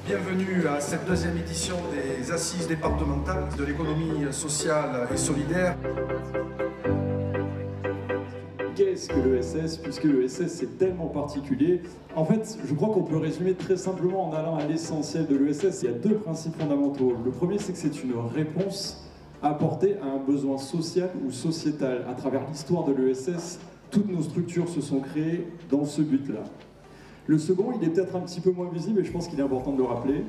Bienvenue à cette deuxième édition des Assises départementales de l'économie sociale et solidaire. Qu'est-ce que l'ESS? Puisque l'ESS c'est tellement particulier. En fait, je crois qu'on peut résumer très simplement en allant à l'essentiel de l'ESS. Il y a deux principes fondamentaux. Le premier, c'est que c'est une réponse apportée à un besoin social ou sociétal. À travers l'histoire de l'ESS, toutes nos structures se sont créées dans ce but-là. Le second, il est peut-être un petit peu moins visible, et je pense qu'il est important de le rappeler,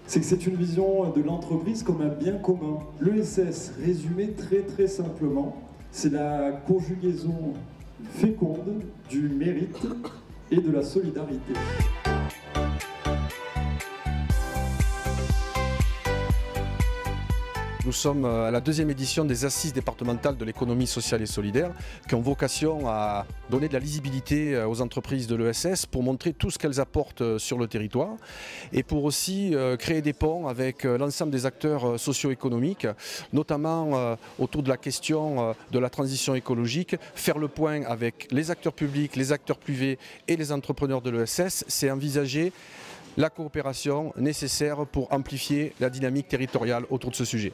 c'est que c'est une vision de l'entreprise comme un bien commun. L'ESS, résumé très simplement, c'est la conjugaison féconde du mérite et de la solidarité. Nous sommes à la deuxième édition des Assises départementales de l'économie sociale et solidaire qui ont vocation à donner de la lisibilité aux entreprises de l'ESS pour montrer tout ce qu'elles apportent sur le territoire et pour aussi créer des ponts avec l'ensemble des acteurs socio-économiques, notamment autour de la question de la transition écologique, faire le point avec les acteurs publics, les acteurs privés et les entrepreneurs de l'ESS, c'est envisager la coopération nécessaire pour amplifier la dynamique territoriale autour de ce sujet.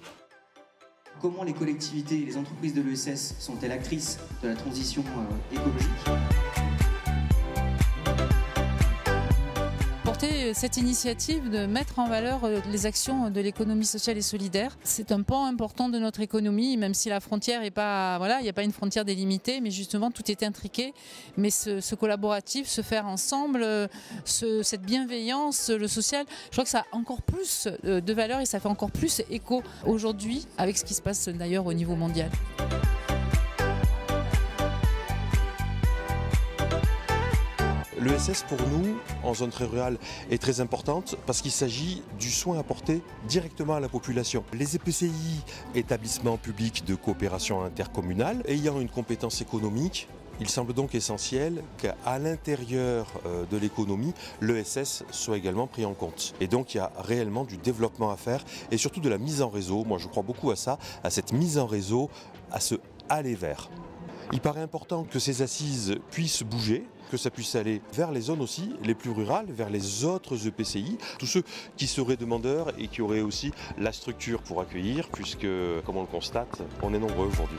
Comment les collectivités et les entreprises de l'ESS sont-elles actrices de la transition écologique ? Porter cette initiative de mettre en valeur les actions de l'économie sociale et solidaire, c'est un pan important de notre économie, même si la frontière est pas, voilà, il n'y a pas une frontière délimitée, mais justement tout est intriqué. Mais ce collaboratif, se faire ensemble, cette bienveillance, le social, je crois que ça a encore plus de valeur et ça fait encore plus écho aujourd'hui avec ce qui se passe d'ailleurs au niveau mondial. L'ESS pour nous, en zone très rurale, est très importante parce qu'il s'agit du soin apporté directement à la population. Les EPCI, établissements publics de coopération intercommunale, ayant une compétence économique, il semble donc essentiel qu'à l'intérieur de l'économie, l'ESS soit également pris en compte. Et donc il y a réellement du développement à faire et surtout de la mise en réseau. Moi je crois beaucoup à ça, à cette mise en réseau, à ce aller vers. Il paraît important que ces assises puissent bouger, que ça puisse aller vers les zones aussi, les plus rurales, vers les autres EPCI, tous ceux qui seraient demandeurs et qui auraient aussi la structure pour accueillir, puisque, comme on le constate, on est nombreux aujourd'hui.